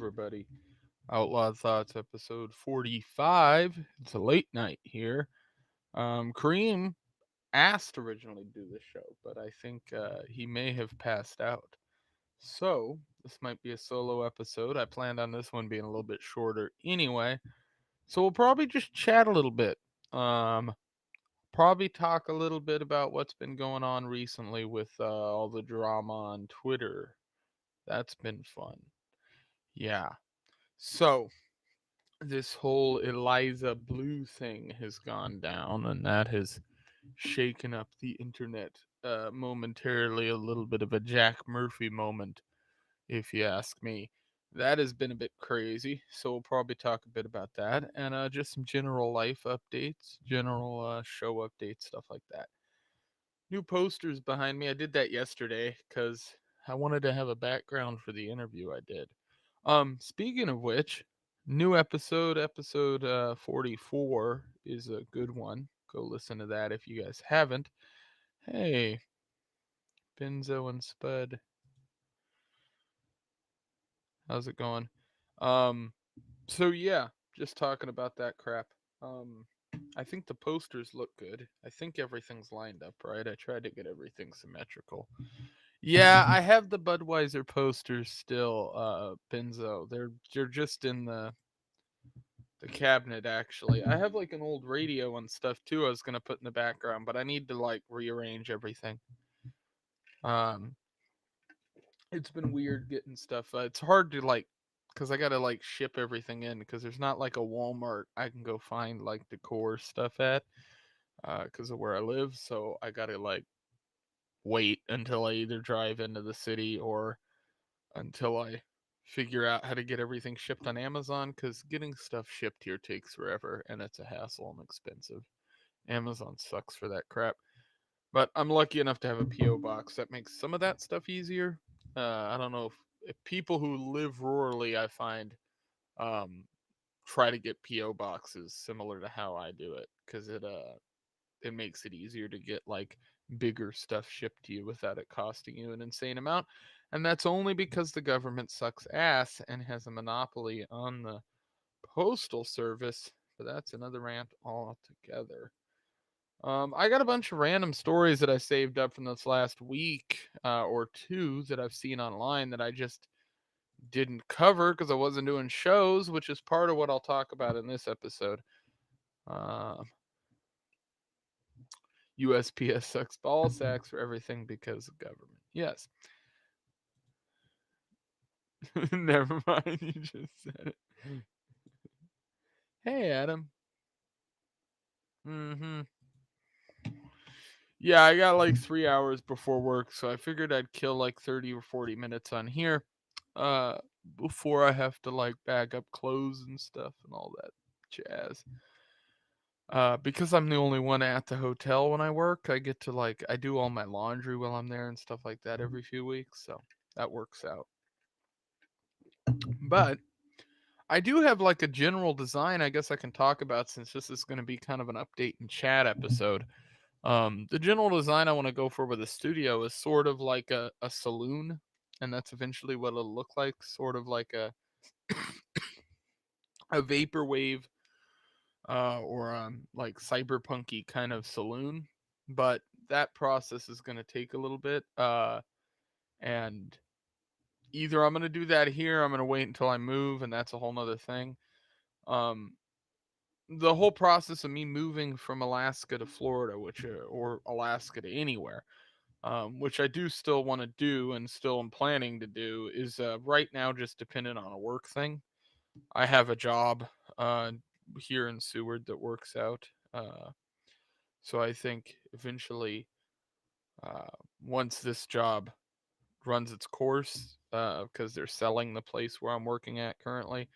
everybody. Outlawed Thoughts, episode 45. It's a late night here. Kareem asked originally to do this show, but I think he may have passed out. So, this might be a solo episode. I planned on this one being a little bit shorter anyway. So, we'll probably just chat a little bit. Um, Probably talk a little bit about what's been going on recently with all the drama on Twitter. That's been fun. Yeah. So, this whole Eliza Blue thing has gone down, and that has shaken up the internet momentarily. A little bit of a Jack Murphy moment, if you ask me. That has been a bit crazy, so we'll probably talk a bit about that and just some general life updates, general show updates, stuff like that. New posters behind me. I did that yesterday because I wanted to have a background for the interview I did. Speaking of which, new episode 44 is a good one. Go listen to that if you guys haven't. Hey, Benzo and Spud, how's it going? Um, so yeah, just talking about that crap. Um, I think the posters look good. I think everything's lined up right. I tried to get everything symmetrical. Yeah, I have the Budweiser posters still, Benzo. They're just in the cabinet actually. I have like an old radio and stuff too I was gonna put in the background, but I need to like rearrange everything. Um it's been weird getting stuff. It's hard to like because I gotta like ship everything in because there's not like a Walmart I can go find like decor stuff at because of where I live. So I gotta like wait until I either drive into the city or until I figure out how to get everything shipped on Amazon because getting stuff shipped here takes forever and it's a hassle and expensive. Amazon sucks for that crap. But I'm lucky enough to have a PO box that makes some of that stuff easier. I don't know if people who live rurally, I find, um, try to get PO boxes similar to how I do it because it makes it easier to get like bigger stuff shipped to you without it costing you an insane amount. And that's only because the government sucks ass and has a monopoly on the postal service. But that's another rant altogether. I got a bunch of random stories that I saved up from this last week or two that I've seen online that I just didn't cover because I wasn't doing shows, which is part of what I'll talk about in this episode. Uh, USPS sucks ball sacks for everything because of government. Yes. Never mind. You just said it. Hey, Adam. Mm-hmm. Yeah, I got like 3 hours before work, so I figured I'd kill like 30 or 40 minutes on here uh, before I have to like bag up clothes and stuff and all that jazz. Because I'm the only one at the hotel when I work, I get to like, I do all my laundry while I'm there and stuff like that every few weeks, so that works out. But I do have like a general design I guess I can talk about since this is going to be kind of an update and chat episode. The general design I want to go for with the studio is sort of like a saloon, and that's eventually what it'll look like, sort of like a vaporwave or like cyberpunky kind of saloon. But that process is going to take a little bit, and either I'm going to do that here, I'm going to wait until I move, and that's a whole nother thing. Um, the whole process of me moving from Alaska to Florida, which or Alaska to anywhere, which I do still want to do and still am planning to do, is right now just dependent on a work thing. I have a job uh, here in Seward that works out. So I think eventually, uh, once this job runs its course, because they're selling the place where I'm working at currently,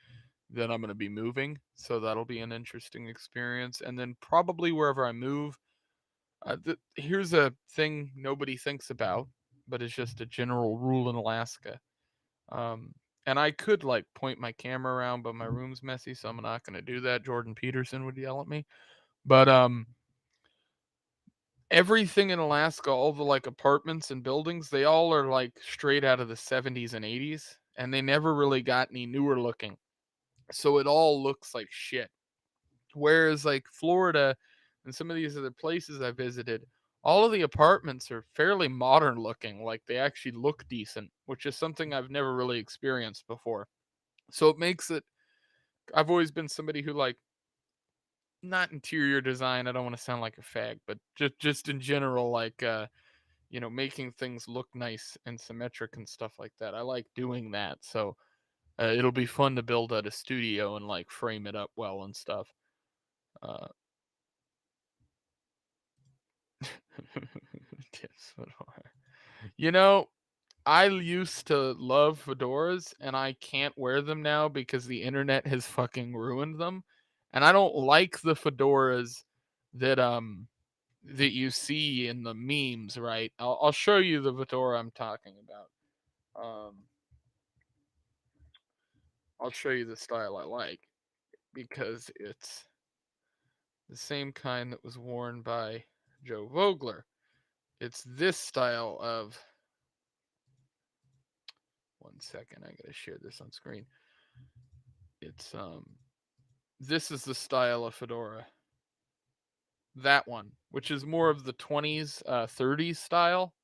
then I'm going to be moving. So that'll be an interesting experience. And then probably wherever I move, here's a thing nobody thinks about, but it's just a general rule in Alaska. Um, and I could like point my camera around, but my room's messy, so I'm not going to do that. Jordan Peterson would yell at me. But everything in Alaska, all the like apartments and buildings, they all are like straight out of the 70s and 80s. and they never really got any newer looking. So it all looks like shit. Whereas like Florida and some of these other places I visited, all of the apartments are fairly modern looking, like they actually look decent, which is something I've never really experienced before. So it makes it I've always been somebody who like not interior design, I don't want to sound like a fag, but just in general like making things look nice and symmetric and stuff like that. I like doing that. So it'll be fun to build out a studio and like frame it up well and stuff. Uh, yes, you know, I used to love fedoras and I can't wear them now because the internet has fucking ruined them. And I don't like the fedoras that that you see in the memes, right? I'll show you the fedora I'm talking about. I'll show you the style I like because it's the same kind that was worn by Joe Vogler. It's this style of. One second, I gotta share this on screen. It's this is the style of fedora. That one, which is more of the 20s, 30s style,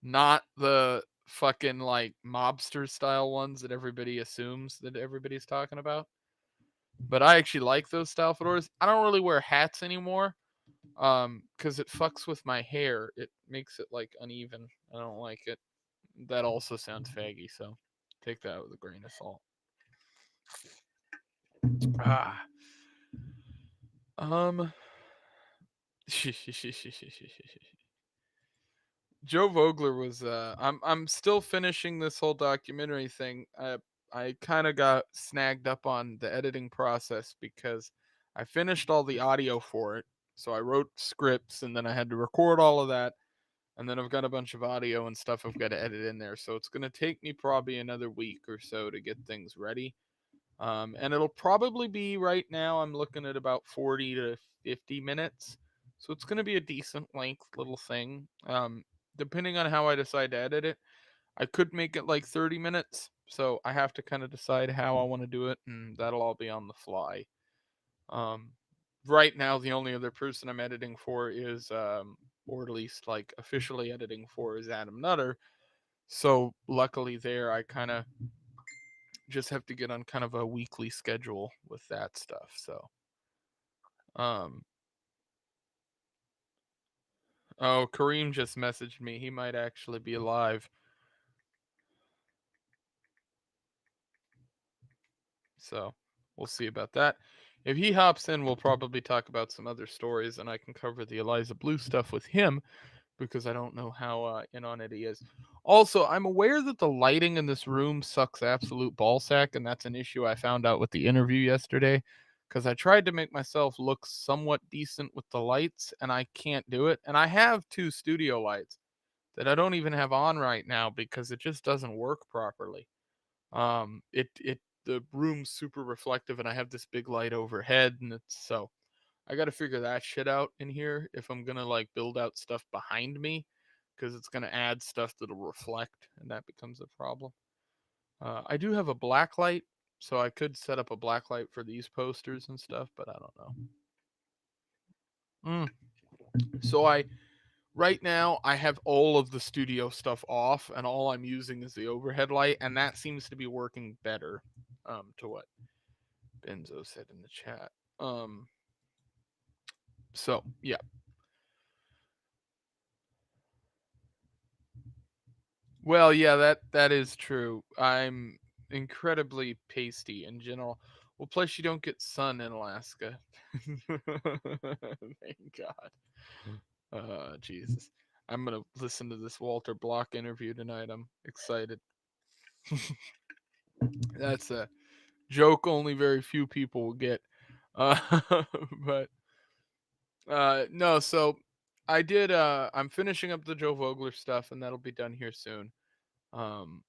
not the fucking like mobster style ones that everybody assumes that everybody's talking about. But I actually like those style fedoras. I don't really wear hats anymore, because it fucks with my hair. It makes it like uneven. I don't like it. That also sounds faggy, so take that with a grain of salt. Ah, um, Joe Vogler was. I'm still finishing this whole documentary thing. I kind of got snagged up on the editing process because I finished all the audio for it. So I wrote scripts and then I had to record all of that. And then I've got a bunch of audio and stuff I've got to edit in there. So it's going to take me probably another week or so to get things ready. And it'll probably be right now, I'm looking at about 40 to 50 minutes. So it's going to be a decent length little thing. Depending on how I decide to edit it, I could make it like 30 minutes. So I have to kind of decide how I want to do it, and that'll all be on the fly. Um, right now, the only other person I'm editing for is, or at least like officially editing for, is Adam Nutter. So luckily, there I kind of just have to get on kind of a weekly schedule with that stuff. So, um, oh, Kareem just messaged me. He might actually be alive. So we'll see about that. If he hops in, we'll probably talk about some other stories, and I can cover the Eliza Blue stuff with him because I don't know how in on it he is. Also, I'm aware that the lighting in this room sucks absolute ballsack, and that's an issue I found out with the interview yesterday. Because I tried to make myself look somewhat decent with the lights, and I can't do it. And I have two studio lights that I don't even have on right now because it just doesn't work properly. It the room's super reflective, and I have this big light overhead, and it's so I got to figure that shit out in here if I'm gonna like build out stuff behind me, because it's gonna add stuff that'll reflect, and that becomes a problem. I do have a black light, so I could set up a black light for these posters and stuff, but I don't know. Mm. So I right now I have all of the studio stuff off, and all I'm using is the overhead light, and that seems to be working better. To what Benzo said in the chat. So yeah. Well, yeah, that is true. I'm incredibly pasty in general. Well, plus you don't get sun in Alaska. Thank God. Jesus. I'm gonna listen to this Walter Block interview tonight. I'm excited. That's a joke only very few people will get. Uh, but no, so I did. I'm finishing up the Joe Vogler stuff, and that'll be done here soon. Um,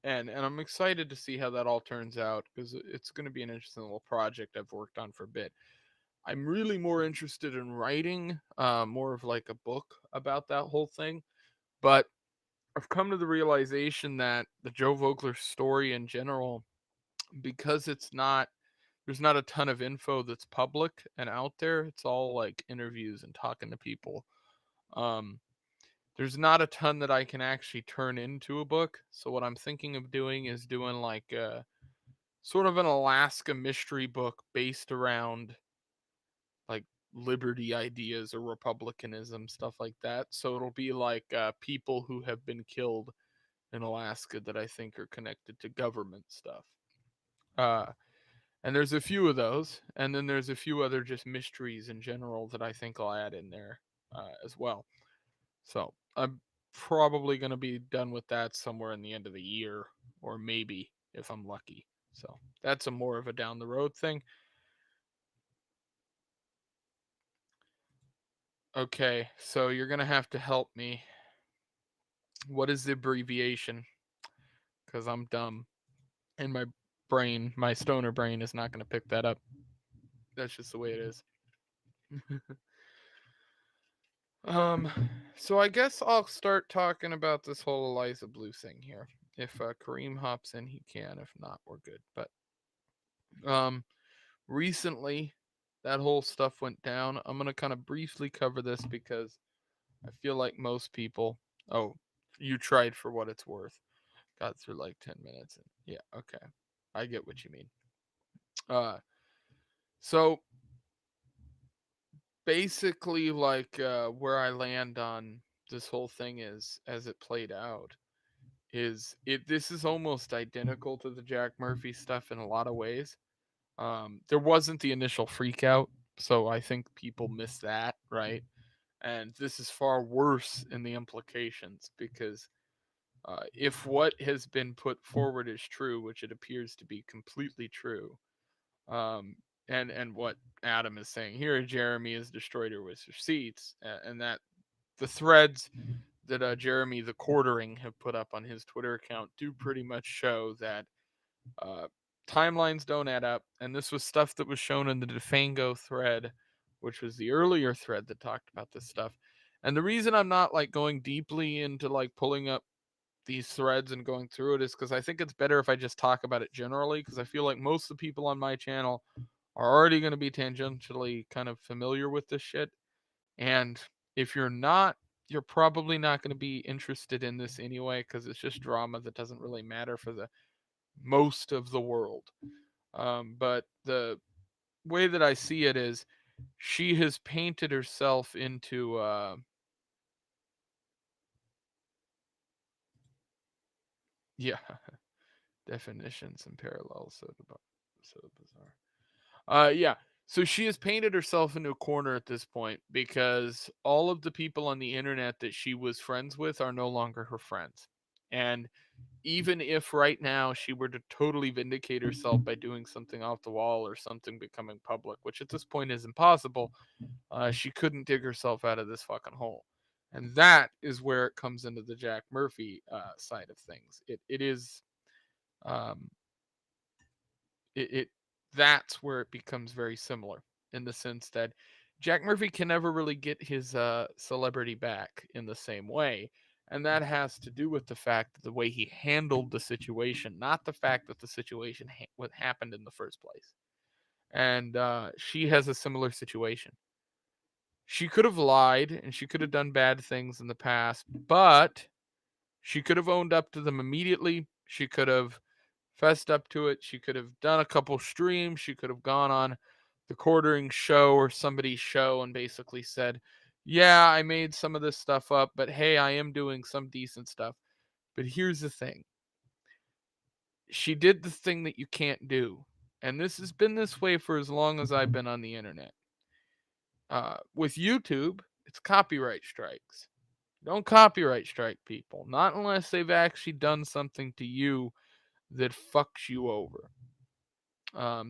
and I'm excited to see how that all turns out because it's going to be an interesting little project I've worked on for a bit. I'm really more interested in writing more of like a book about that whole thing, but I've come to the realization that the Joe Vogler story in general, because there's not a ton of info that's public and out there. It's all like interviews and talking to people. Um, there's not a ton that I can actually turn into a book. So what I'm thinking of doing is doing like sort of an Alaska mystery book based around like liberty ideas or republicanism, stuff like that. So it'll be like people who have been killed in Alaska that I think are connected to government stuff. Uh, and there's a few of those, and then there's a few other just mysteries in general that I think I'll add in there as well. So I'm probably going to be done with that somewhere in the end of the year, or maybe if I'm lucky. So that's a more of a down the road thing. Okay, so you're going to have to help me. What is the abbreviation? Because I'm dumb. And my stoner brain is not going to pick that up. That's just the way it is. um, so I guess I'll start talking about this whole Eliza Blue thing here. If Kareem hops in, he can. If not, we're good. But um, recently, that whole stuff went down. I'm gonna kind of briefly cover this because I feel like most people. Oh, you tried for what it's worth. Got through like 10 minutes. And, yeah, okay, I get what you mean. Uh, so basically, like where I land on this whole thing is as it played out is it this is almost identical to the Jack Murphy stuff in a lot of ways. There wasn't the initial freak out, so I think people miss that, right? And this is far worse in the implications because if what has been put forward is true, which it appears to be completely true, um, and what Adam is saying here, Jeremy has destroyed her with receipts, and that the threads that Jeremy the Quartering have put up on his Twitter account do pretty much show that uh, timelines don't add up, and this was stuff that was shown in the Defango thread, which was the earlier thread that talked about this stuff. And the reason I'm not like going deeply into like pulling up these threads and going through it is because I think it's better if I just talk about it generally, because I feel like most of the people on my channel are already going to be tangentially kind of familiar with this shit. And if you're not, you're probably not going to be interested in this anyway because it's just drama that doesn't really matter for the most of the world. But the way that I see it is she has painted herself into yeah, definitions and parallels, so bizarre. Yeah. So she has painted herself into a corner at this point because all of the people on the internet that she was friends with are no longer her friends. And even if right now she were to totally vindicate herself by doing something off the wall or something becoming public, which at this point is impossible, she couldn't dig herself out of this fucking hole. And that is where it comes into the Jack Murphy side of things. It is um, it that's where it becomes very similar in the sense that Jack Murphy can never really get his celebrity back in the same way. And that has to do with the fact that the way he handled the situation, not the fact that the situation what happened in the first place. And she has a similar situation. She could have lied and she could have done bad things in the past, but she could have owned up to them immediately. She could have fessed up to it. She could have done a couple streams. She could have gone on the Quartering show or somebody's show and basically said, yeah, I made some of this stuff up, but hey, I am doing some decent stuff. But here's the thing, she did the thing that you can't do. And this has been this way for as long as I've been on the internet. With YouTube, it's copyright strikes. Don't copyright strike people, not unless they've actually done something to you that fucks you over.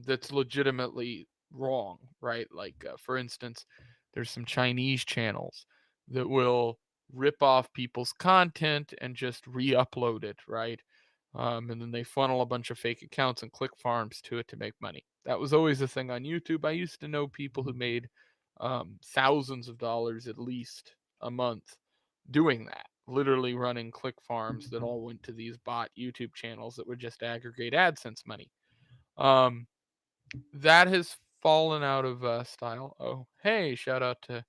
That's legitimately wrong, right? Like, for instance, there's some Chinese channels that will rip off people's content and just re upload it, right? And then they funnel a bunch of fake accounts and click farms to it to make money. That was always a thing on YouTube. I used to know people who made thousands of dollars at least a month doing that. literally running click farms that all went to these bot YouTube channels that would just aggregate AdSense money. Um, that has fallen out of style. Oh, hey, shout out to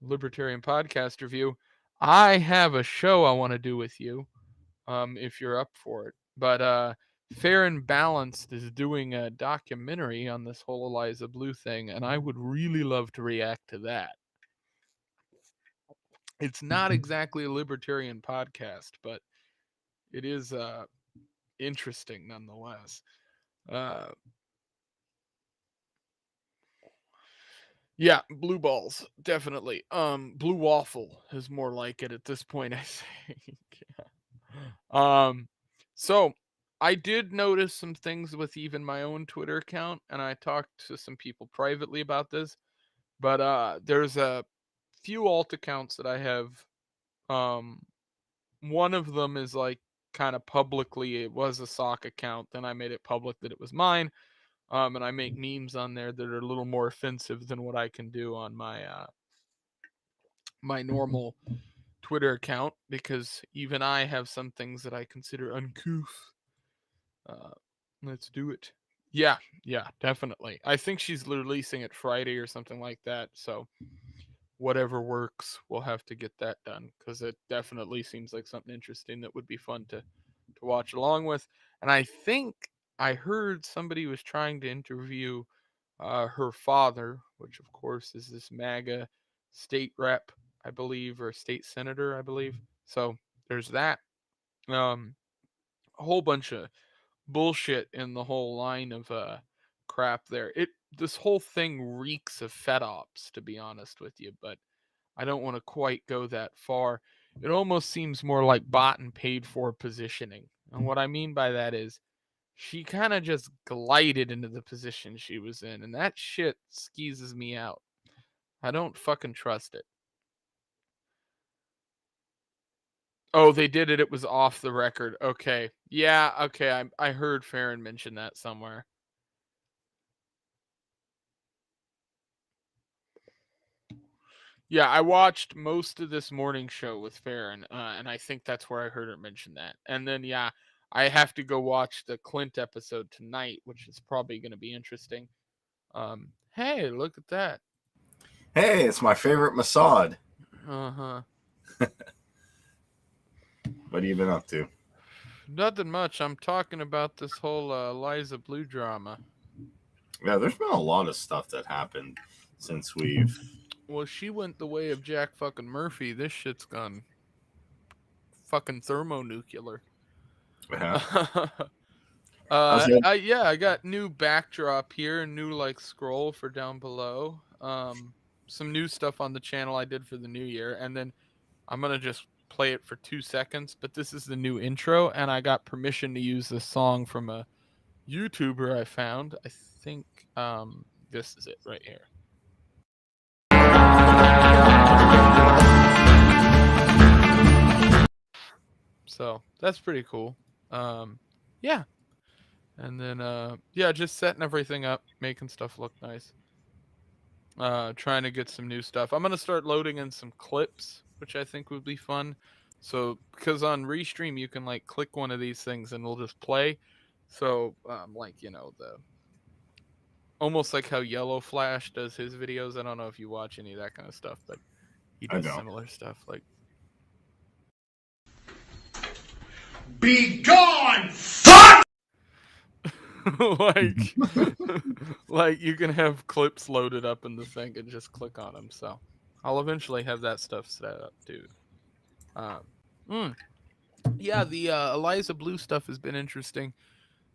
Libertarian Podcast Review. I have a show I want to do with you, if you're up for it. But Fair and Balanced is doing a documentary on this whole Eliza Blue thing, and I would really love to react to that. It's not exactly a libertarian podcast, but it is interesting nonetheless. Uh, yeah, blue balls, definitely. Blue waffle is more like it at this point, I think. Um, so I did notice some things with even my own Twitter account, and I talked to some people privately about this. But there's a few alt accounts that I have. Um, one of them is like kind of publicly, it was a sock account. Then I made it public that it was mine. And I make memes on there that are a little more offensive than what I can do on my normal Twitter account, because even I have some things that I consider uncouth. Uh, let's do it. Yeah, yeah, definitely. I think she's releasing it Friday or something like that. So whatever works, we'll have to get that done, because it definitely seems like something interesting that would be fun to watch along with. And I think I heard somebody was trying to interview her father, which of course is this MAGA state rep, I believe, or state senator, I believe. So there's that. A whole bunch of bullshit in the whole line of crap there. This whole thing reeks of Fed ops, to be honest with you, but I don't want to quite go that far. It almost seems more like bought and paid for positioning. And what I mean by that is she kind of just glided into the position she was in, and that shit skeezes me out. I don't fucking trust it. Oh, they did it. It was off the record. Okay. Yeah, okay. I heard Farron mention that somewhere. Yeah, I watched most of this morning show with Farron, and I think that's where I heard her mention that. And then, yeah, I have to go watch the Clint episode tonight, which is probably going to be interesting. Hey, look at that. Hey, it's my favorite Mossad. Uh-huh. What have you been up to? Nothing much. I'm talking about this whole Liza Blue drama. Yeah, there's been a lot of stuff that happened since we've... Well, she went the way of Jack fucking Murphy. This shit's gone fucking thermonuclear. Yeah. Yeah, I got new backdrop here, new like scroll for down below. Some new stuff on the channel I did for the new year, and then I'm gonna just play it for 2 seconds. But this is the new intro, and I got permission to use this song from a YouTuber I found. I think this is it right here. So that's pretty cool. Yeah. And then yeah, just setting everything up, making stuff look nice. Trying to get some new stuff. I'm gonna start loading in some clips, which I think would be fun. So because on Restream you can like click one of these things and it'll just play. So like, you know, the almost like how Yellow Flash does his videos. I don't know if you watch any of that kind of stuff, but he does similar stuff. Like, be gone, fuck! like, like you can have clips loaded up in the thing and just click on them. So I'll eventually have that stuff set up too. Yeah, the Eliza Blue stuff has been interesting.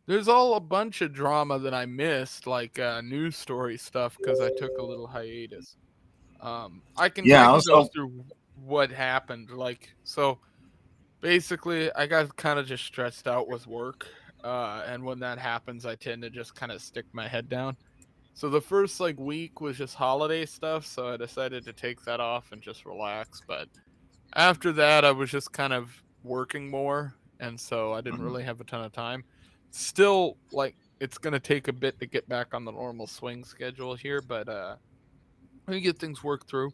There's all a bunch of drama that I missed, like news story stuff, because I took a little hiatus. I can go through what happened. Like, so basically, I got kind of just stressed out with work, and when that happens, I tend to just kind of stick my head down. So the first like week was just holiday stuff, so I decided to take that off and just relax. But after that, I was just kind of working more, and so I didn't really have a ton of time. Still, like, it's gonna take a bit to get back on the normal swing schedule here, but we get things worked through.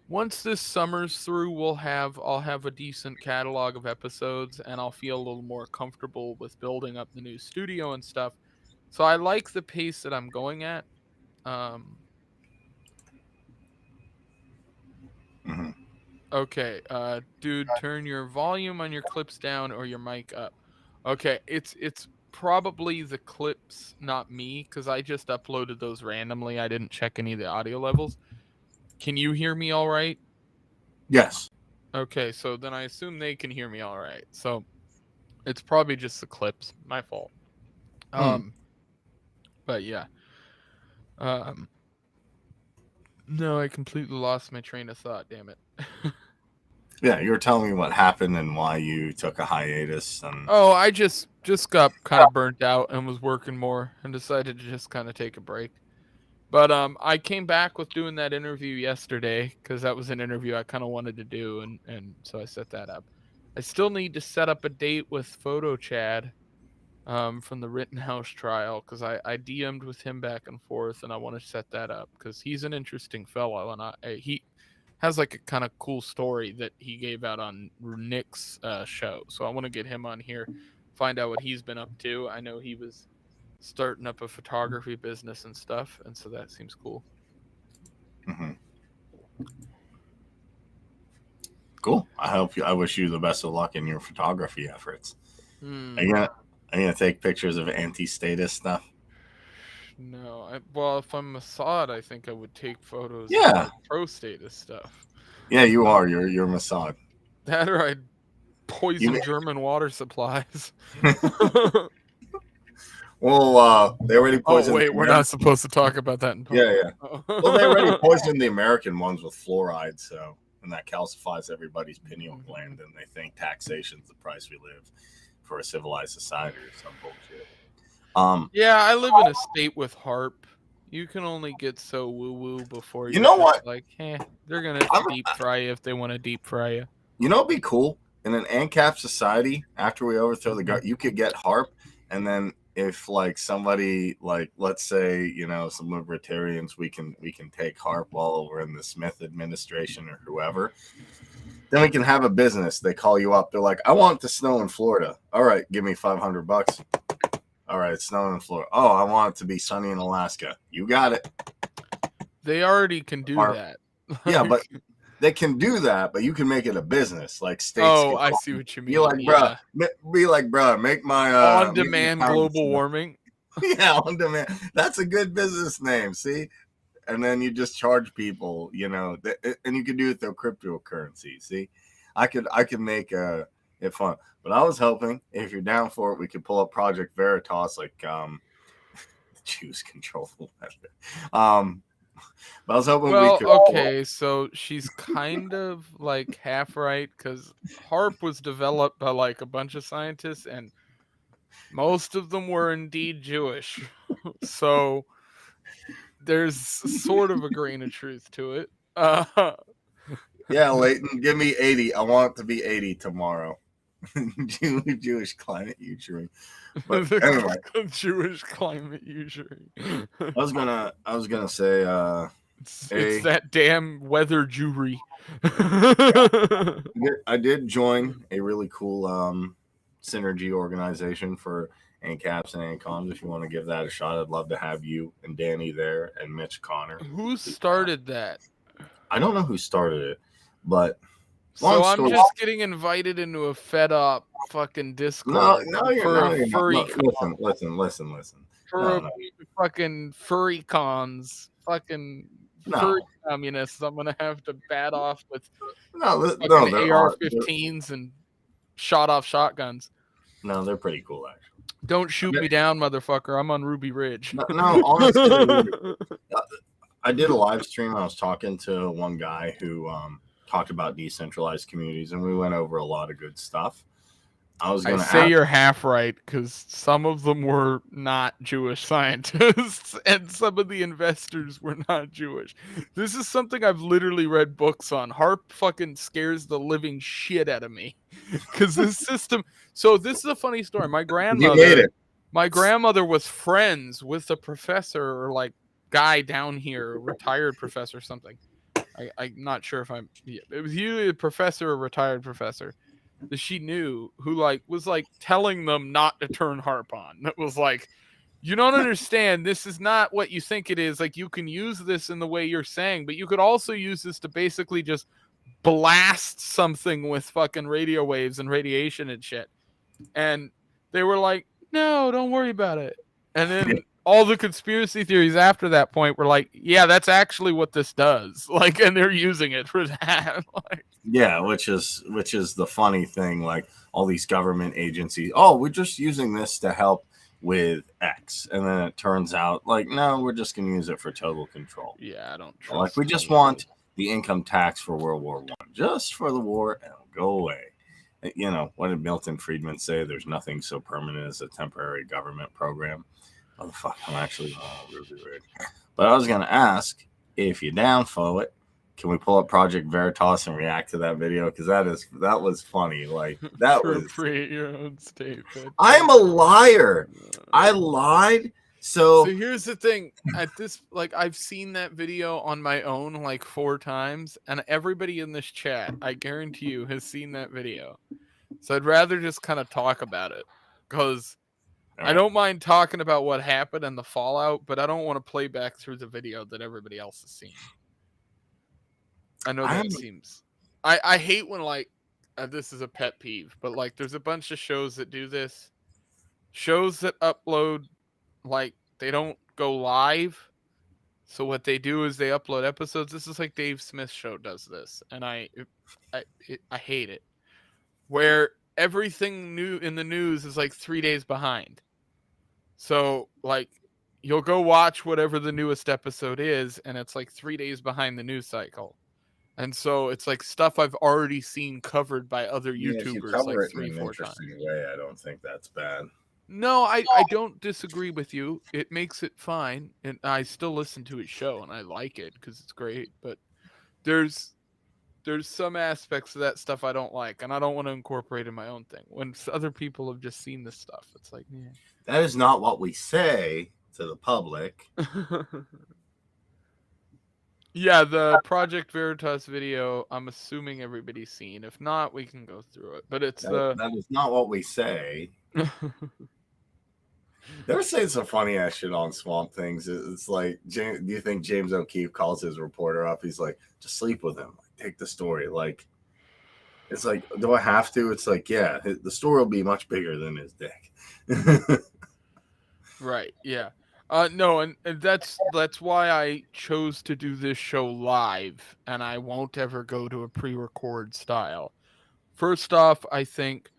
Once this summer's through, I'll have a decent catalog of episodes, and I'll feel a little more comfortable with building up the new studio and stuff. So I like the pace that I'm going at. Um, Hmm. okay, dude, turn your volume on your clips down or your mic up. Okay, it's probably the clips, not me, because I just uploaded those randomly. I didn't check any of the audio levels. Can you hear me all right? Yes. Okay, so then I assume they can hear me all right. So it's probably just the clips. My fault. Hmm. Um, but yeah. Um, no, I completely lost my train of thought. Damn it. Yeah, you were telling me what happened and why you took a hiatus, and Oh, I just got kind of burnt out and was working more and decided to just kind of take a break. But I came back with doing that interview yesterday because that was an interview I kind of wanted to do, and so I set that up. I still need to set up a date with Photo Chad from the Rittenhouse trial because I DM'd with him back and forth, and I want to set that up because he's an interesting fellow, and he has like a kind of cool story that he gave out on Nick's show. So I want to get him on here, find out what he's been up to. I know he was starting up a photography business and stuff, and so that seems cool. hmm. Cool. I wish you the best of luck in your photography efforts. Are you gonna take pictures of anti-status stuff? No, well, if I'm Mossad, I think I would take photos of Yeah. like pro status stuff. Yeah, you are. You're Mossad. That or I'd poison You German water supplies. well, they already Oh poisoned. wait, we're not supposed to talk about that in Yeah, public. yeah. Well, they already poisoned the American ones with fluoride, so and that calcifies everybody's pineal gland, and they think taxation's the price we live for a civilized society or some bullshit. Yeah, I live in a state with HARP. You can only get so woo woo before You you're know just what? like, they're gonna I'm, deep fry you if they want to deep fry you. you know, it'd be cool in an ANCAP society. After we overthrow the gut, you could get HARP, and then if like somebody like let's say some libertarians, we can take HARP while we're in the Smith administration or whoever. Then we can have a business. They call you up. They're like, I want it to snow in Florida. All right, give me $500. All right, it's snowing in Florida. Oh, I want it to be sunny in Alaska. You got it. They already can do that. Yeah, but they can do that, but you can make it a business. Like states. Oh, I see what you mean. Be like, bruh, make my on-demand global warming. Yeah, on demand. That's a good business name. See, and then you just charge people, and you can do it through cryptocurrency. See, I could make it fun, but I was hoping if you're down for it, we could pull up Project Veritas, like Jews control the weather. But I was hoping we could. Okay, so she's kind of like half right because HARP was developed by like a bunch of scientists, and most of them were indeed Jewish. So there's sort of a grain of truth to it. Yeah, Leighton, give me 80. I want it to be 80 tomorrow. Jewish climate usury. But anyway, Jewish climate usury. I was gonna say it's that damn weather Jewry. I did join a really cool synergy organization for ANCAPs and ANCOMs. If you want to give that a shot, I'd love to have you and Danny there and Mitch Connor. Who started that? I don't know who started it, but so I'm just getting invited into a fed up fucking Discord. No, you're not. Listen. For fucking furry cons, fucking furry communists, I'm gonna have to bat off with AR-15s and shot-off shotguns. No, they're pretty cool actually. Don't shoot me down, motherfucker. I'm on Ruby Ridge. No, honestly, I did a live stream. I was talking to one guy who talked about decentralized communities, and we went over a lot of good stuff. I say you're half right because some of them were not Jewish scientists and some of the investors were not Jewish. This is something I've literally read books on. HARP fucking scares the living shit out of me because this system. So this is a funny story. My grandmother was friends with a professor or like guy down here, a retired professor or something. I'm not sure if I'm. Yeah, it was either a professor or retired professor that she knew who like was like telling them not to turn harp on. That was like, you don't understand. This is not what you think it is. Like you can use this in the way you're saying, but you could also use this to basically just blast something with fucking radio waves and radiation and shit. And they were like, no, don't worry about it. And then all the conspiracy theories after that point were like, yeah, that's actually what this does. Like, and they're using it for that. Like, Yeah, which is the funny thing. Like all these government agencies, oh, we're just using this to help with X, and then it turns out like no, we're just gonna use it for total control. yeah, I don't trust. Like we just want the income tax for World War I, just for the war, and it'll go away. You know, what did Milton Friedman say? There's nothing so permanent as a temporary government program. Oh, the fuck, I'm actually really weird. But I was going to ask if you're down for it, can we pull up Project Veritas and react to that video? Because that was funny. Like, that was. Appropriate your own statement. I'm a liar. I lied. So here's the thing. At this, like, I've seen that video on my own like 4 times, and everybody in this chat, I guarantee you, has seen that video. So I'd rather just kind of talk about it, because I don't mind talking about what happened and the fallout, but I don't want to play back through the video that everybody else has seen. I know that seems. I hate when like this is a pet peeve, but like there's a bunch of shows that do this. Shows that upload, like, they don't go live. So what they do is they upload episodes. This is like Dave Smith's show does this, and I hate it. Where everything new in the news is like 3 days behind. So like you'll go watch whatever the newest episode is, and it's like 3 days behind the news cycle. And so it's like stuff I've already seen covered by other YouTubers, if you cover like it in 3-4 an interesting way, I don't think that's bad. No, I don't disagree with you. It makes it fine, and I still listen to his show, and I like it because it's great. But there's some aspects of that stuff I don't like, and I don't want to incorporate in my own thing. When other people have just seen this stuff, it's like, yeah. That is not what we say to the public. Yeah, the Project Veritas video, I'm assuming everybody's seen. If not, we can go through it. But it's that is not what we say. They're saying some funny ass shit on Swamp Things. It's like, do you think James O'Keefe calls his reporter up? He's like, just sleep with him. Like, take the story. Like, it's like, do I have to? It's like, yeah, the story will be much bigger than his dick. Right. Yeah. No, and that's why I chose to do this show live, and I won't ever go to a pre-record style. First off, I think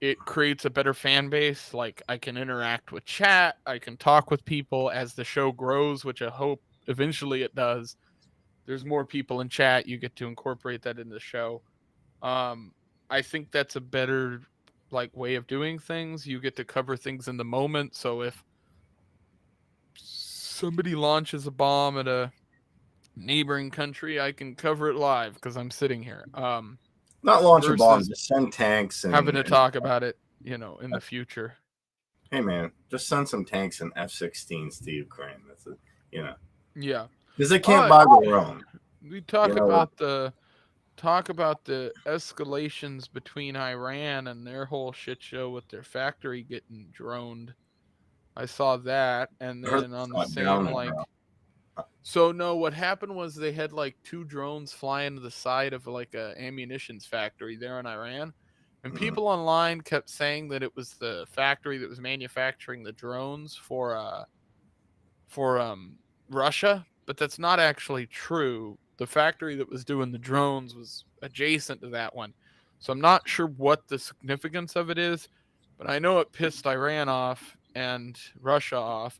it creates a better fan base. Like, I can interact with chat, I can talk with people as the show grows, which I hope eventually it does. There's more people in chat, you get to incorporate that in the show. I think that's a better like way of doing things. You get to cover things in the moment, so if somebody launches a bomb at a neighboring country, I can cover it live because I'm sitting here. Not launch a bomb, just send tanks and having to talk about it, in the future. Hey man, just send some tanks and F-16s to Ukraine. That's it, Yeah, because they can't buy their own. We talk about the escalations between Iran and their whole shit show with their factory getting droned. I saw that, and then on the same like. So no, what happened was they had like 2 drones fly into the side of like a ammunitions factory there in Iran, and people online kept saying that it was the factory that was manufacturing the drones for Russia, but that's not actually true. The factory that was doing the drones was adjacent to that one, so I'm not sure what the significance of it is, but I know it pissed Iran off and Russia off.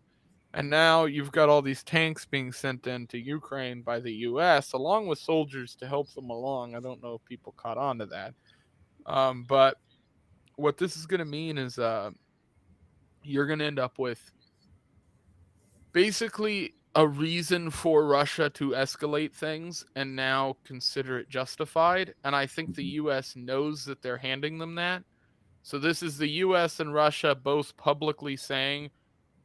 And now you've got all these tanks being sent into Ukraine by the U.S. along with soldiers to help them along. I don't know if people caught on to that. But what this is going to mean is you're going to end up with basically a reason for Russia to escalate things and now consider it justified. And I think the U.S. knows that they're handing them that. So this is the U.S. and Russia both publicly saying,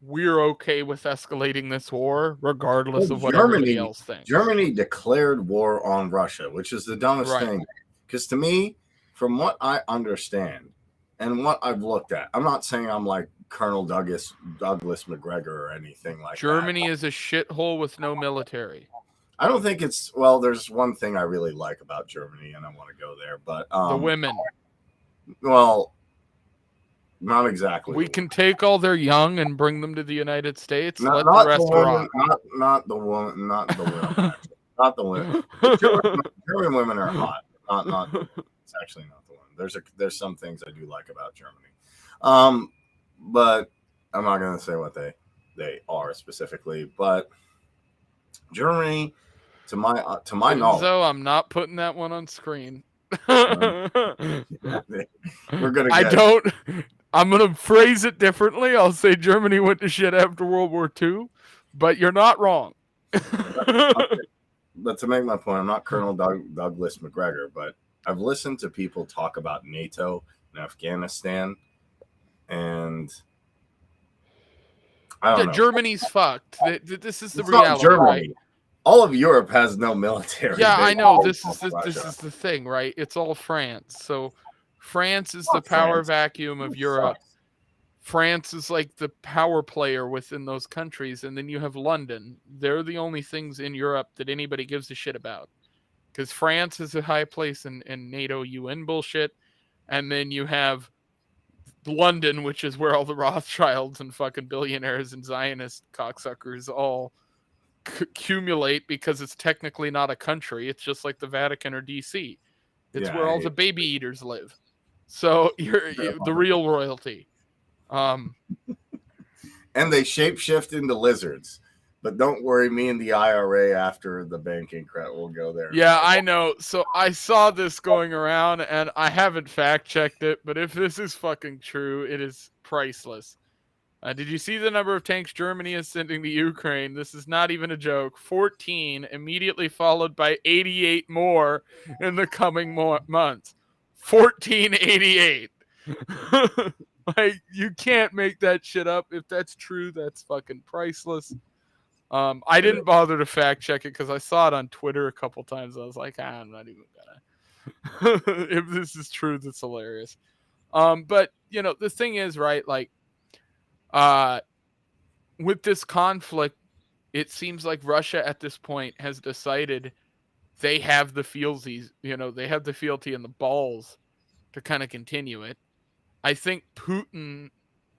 we're okay with escalating this war, regardless Well, of what everybody else thinks. Germany declared war on Russia, which is the dumbest Right. thing. Because to me, from what I understand and what I've looked at, I'm not saying I'm like Colonel Douglas McGregor or anything like that. Germany is a shithole with no military. I don't think it's well. There's one thing I really like about Germany, and I want to go there, but The women. well, not exactly. We can take all their young and bring them to the United States. Not Let the the rest woman, rot. not the woman, not the women, actually. Not the women. German women are hot. Not it's actually not the women. There's some things I do like about Germany, but I'm not gonna say what they are specifically. But Germany, to my knowledge, So I'm not putting that one on screen. we're gonna. I'm gonna phrase it differently. I'll say Germany went to shit after World War II, but you're not wrong. But to make my point, I'm not Colonel Douglas McGregor, but I've listened to people talk about NATO and Afghanistan, and I don't know. Germany's fucked. This is the It's not reality, Germany. right? All of Europe has no military. Yeah, They I know. all This love is Russia. the thing, right? It's all France. So France is the Not power France. vacuum of It Europe. sucks. France is like the power player within those countries, and then you have London. They're the only things in Europe that anybody gives a shit about. Because France is a high place in NATO UN bullshit, and then you have London, which is where all the Rothschilds and fucking billionaires and Zionist cocksuckers all accumulate, because it's technically not a country. It's just like the Vatican or DC. It's where all the baby eaters live. So you're the real royalty. And they shapeshift into lizards. But don't worry, me and the IRA after the banking crash will go there. Yeah, I know. So I saw this going around, and I haven't fact checked it, but if this is fucking true, it is priceless. Did you see the number of tanks Germany is sending to Ukraine? This is not even a joke. 14, immediately followed by 88 more in the coming months. 1488. Like, you can't make that shit up. If that's true, that's fucking priceless. I didn't bother to fact check it because I saw it on Twitter a couple times. I was like, I'm not even gonna. If this is true, that's hilarious. But you know, the thing is, right? Like, with this conflict, it seems like Russia at this point has decided they have the feelsies. You know, they have the fealty and the balls to kind of continue it. I think Putin,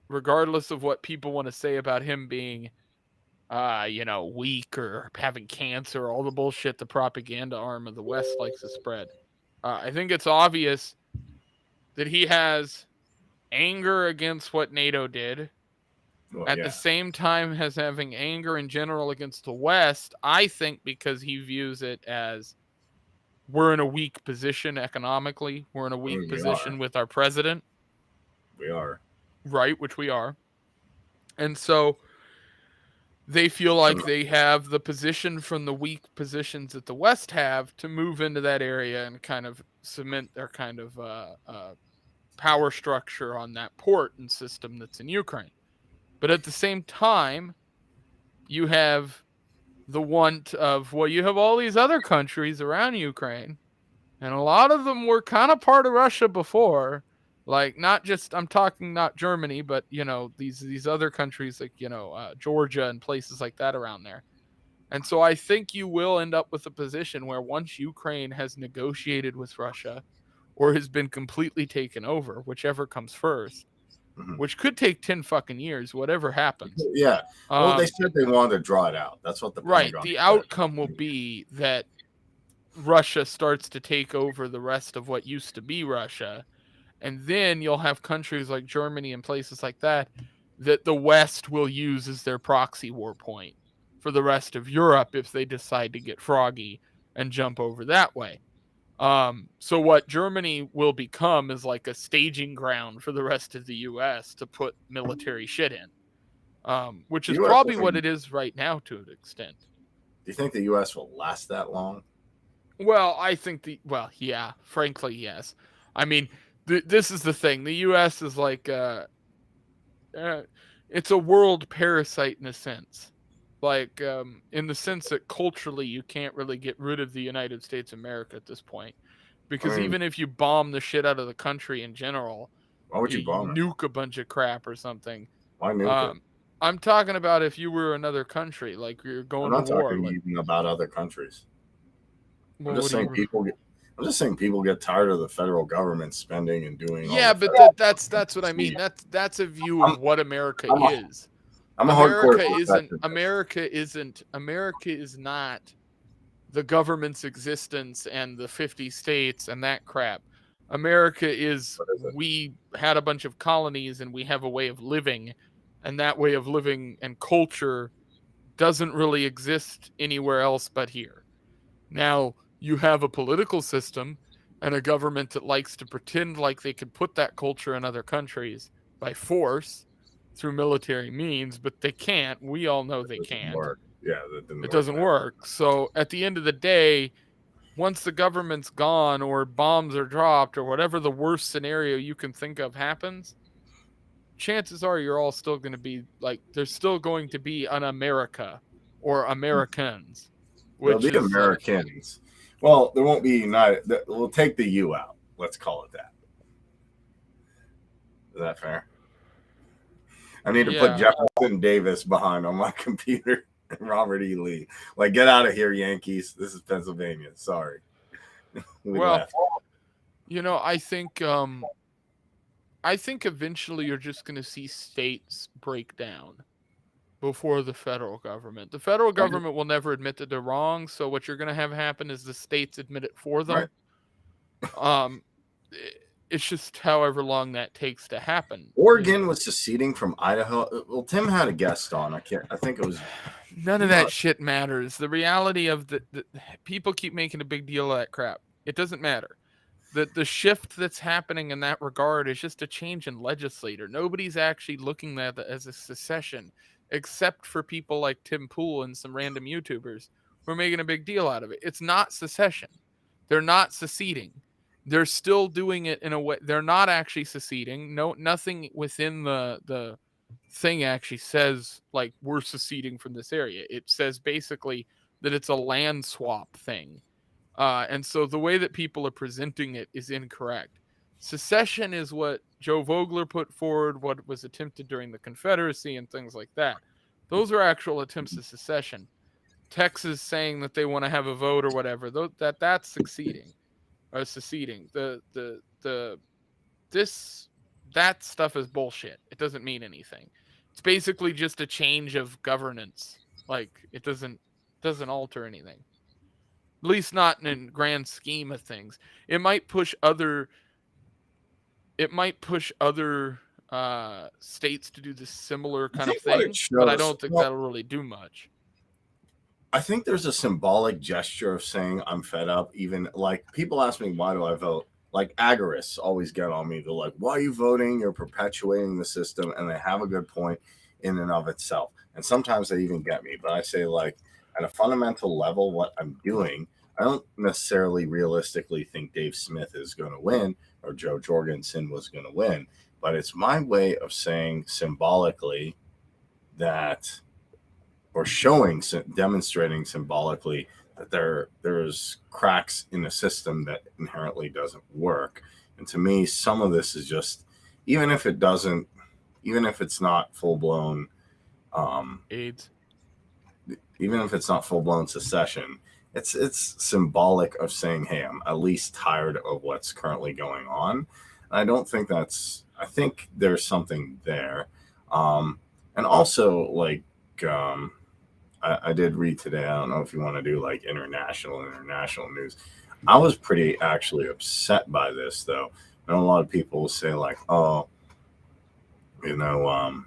regardless of what people want to say about him being weak or having cancer, all the bullshit the propaganda arm of the West likes to spread. I think it's obvious that he has anger against what NATO did. At the same time as having anger in general against the West, I think because he views it as we're in a weak position economically. We're in a weak position with our president. We are. Right, which we are. And so they feel like they have the position from the weak positions that the West have to move into that area and kind of cement their kind of power structure on that port and system that's in Ukraine. But at the same time, you have the want of, well, you have all these other countries around Ukraine, and a lot of them were kind of part of Russia before. Like, not just, I'm talking not Germany, but, you know, these other countries like, Georgia and places like that around there. And so I think you will end up with a position where once Ukraine has negotiated with Russia or has been completely taken over, whichever comes first, which could take 10 fucking years, whatever happens. Yeah. Well, they said they wanted to draw it out. That's what the Pentagon the outcome will be that Russia starts to take over the rest of what used to be Russia. And then you'll have countries like Germany and places like that the West will use as their proxy war point for the rest of Europe if they decide to get froggy and jump over that way. So what Germany will become is like a staging ground for the rest of the U.S. to put military shit in, which is probably what it is right now to an extent. Do you think the U.S. will last that long? Well, I think yeah, frankly, yes. I mean, this is the thing. The U.S. is like, it's a world parasite in a sense. Like, in the sense that culturally you can't really get rid of the United States of America at this point. I Because mean, even if you bomb the shit out of the country in general, why would you you bomb it? nuke a bunch of crap or something. Why nuke it? Um, I'm talking about if you were another country, like you're I'm going to not war. talking Like, even about other countries. I'm well, just what do saying you? people get. I'm just saying people get tired of the federal government spending and doing all Yeah, the but federal that's what I mean. government. That's a view of I'm, what America I'm, a, is. I'm a hardcore America isn't. protectionist. America is not the government's existence and the 50 states and that crap. America is What is it? we had a bunch of colonies and we have a way of living, and that way of living and culture doesn't really exist anywhere else but here. Now, you have a political system and a government that likes to pretend like they could put that culture in other countries by force through military means, but they can't. We all know they It doesn't can't. work. Yeah, that didn't It work. doesn't work. So at the end of the day, once the government's gone or bombs are dropped or whatever the worst scenario you can think of happens, chances are you're all still going to be like, there's still going to be an America or Americans, There'll which be is like, Americans. Well, there won't be United. We'll take the U out. Let's call it that. Is that fair? I need to put yeah. Jefferson Davis behind on my computer and Robert E. Lee. Like, get out of here, Yankees. This is Pennsylvania. Sorry. We Well, left. I think eventually you're just going to see states break down before the federal government. The federal government will never admit that they're wrong, so what you're going to have happen is the states admit it for them. Right. Um, it's just however long that takes to happen. Oregon was seceding from Idaho. Well, Tim had a guest on. I think it was. None of that shit matters. The reality of the people keep making a big deal of that crap. It doesn't matter. The shift that's happening in that regard is just a change in legislator. Nobody's actually looking at it as a secession, except for people like Tim Pool and some random YouTubers who are making a big deal out of it. It's not secession. They're not seceding. They're still doing it in a way. They're not actually seceding. No, nothing within the thing actually says like we're seceding from this area. It says basically that it's a land swap thing. And so the way that people are presenting it is incorrect. Secession is what Joe Vogler put forward, what was attempted during the Confederacy and things like that. Those are actual attempts at secession. Texas saying that they want to have a vote or whatever, that's succeeding or seceding. This that stuff is bullshit. It doesn't mean anything. It's basically just a change of governance. Like it doesn't alter anything. At least not in a grand scheme of things. It might push other states to do this similar kind of thing, but I don't think that'll really do much. I think there's a symbolic gesture of saying I'm fed up. Even like people ask me, why do I vote? Like agorists always get on me. They're like, why are you voting? You're perpetuating the system. And they have a good point in and of itself. And sometimes they even get me. But I say, like, at a fundamental level, what I'm doing, I don't necessarily realistically think Dave Smith is going to win or Joe Jorgensen was going to win. But it's my way of saying symbolically that, or demonstrating symbolically that there's cracks in the system that inherently doesn't work. And to me, some of this is just, even if it's not full blown AIDS. even if it's not full blown secession, it's symbolic of saying, hey, I'm at least tired of what's currently going on. And I don't think I think there's something there. And also, like, I did read today, I don't know if you want to do like international news. I was pretty actually upset by this, though. I know a lot of people will say, like, oh, you know,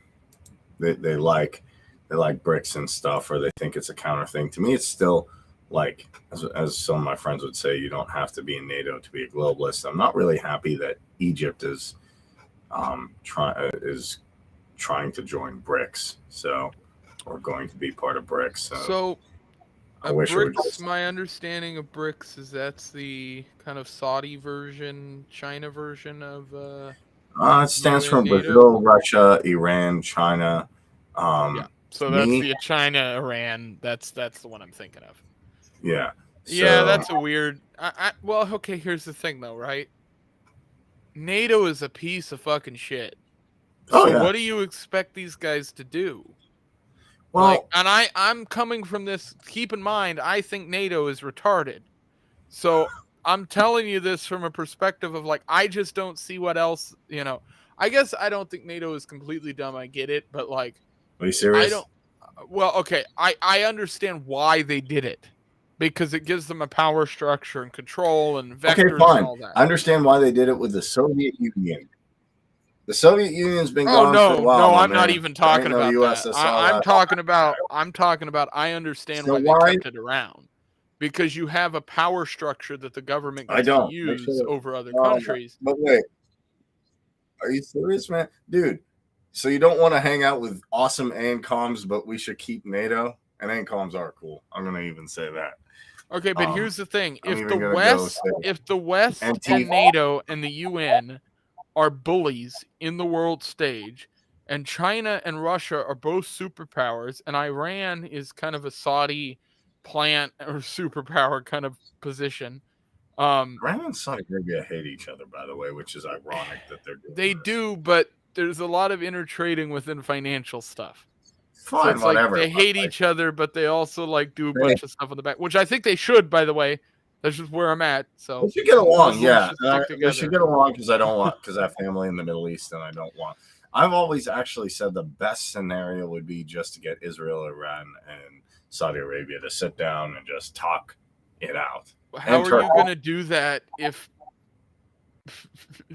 they like BRICS and stuff, or they think it's a counter thing. To me, it's still like, as some of my friends would say, you don't have to be in NATO to be a globalist. I'm not really happy that Egypt is trying to join BRICS, or going to be part of BRICS. So BRICS, my understanding of BRICS is that's the kind of Saudi version, China version of It stands for UN, Brazil, NATO. Russia, Iran, China. Yeah. So that's Me, the China, Iran. That's the one I'm thinking of. yeah. Yeah, So, that's a weird. Well, okay. Here's the thing, though, right? NATO is a piece of fucking shit. oh So yeah. what do you expect these guys to do? Like, Well, and I'm coming from this. Keep in mind, I think NATO is retarded. So I'm telling you this from a perspective of like, I just don't see what else. I guess I don't think NATO is completely dumb. I get it, but like, are you I serious? don't. Well, okay, I understand why they did it because it gives them a power structure and control and Okay, vectors and fine. all that. I understand why they did it with the Soviet Union. The Soviet Union's been Oh gone for a no, while, no, my I'm not man. even There ain't talking no about that. USSR I'm left. talking about I understand So why they why? kept it around. Because you have a power structure that the government I gets to don't. Make use sure. over other countries. But wait, are you serious, man, dude? So you don't want to hang out with awesome ANCOMs, but we should keep NATO? And ANCOMs are cool. I'm gonna even say that. Okay, but Um, here's the thing. I'm even gonna go say If the West NT. and NATO and the UN are bullies in the world stage, and China and Russia are both superpowers, and Iran is kind of a Saudi plant or superpower kind of position. Iran and Saudi Arabia hate each other, by the way, which is ironic that they're doing They this. do, but there's a lot of intertrading within financial stuff. So Fine, it's like whatever. they But hate like, each other, but they also like do a they, bunch of stuff on the back, which I think they should, by the way. That's just where I'm at. they So should get along, Muslims yeah. should stick They should together. get along because I don't want because I have family in the Middle East and I don't want. I've always actually said the best scenario would be just to get Israel, Iran, and Saudi Arabia to sit down and just talk it out. How And are you Turkey. gonna do that if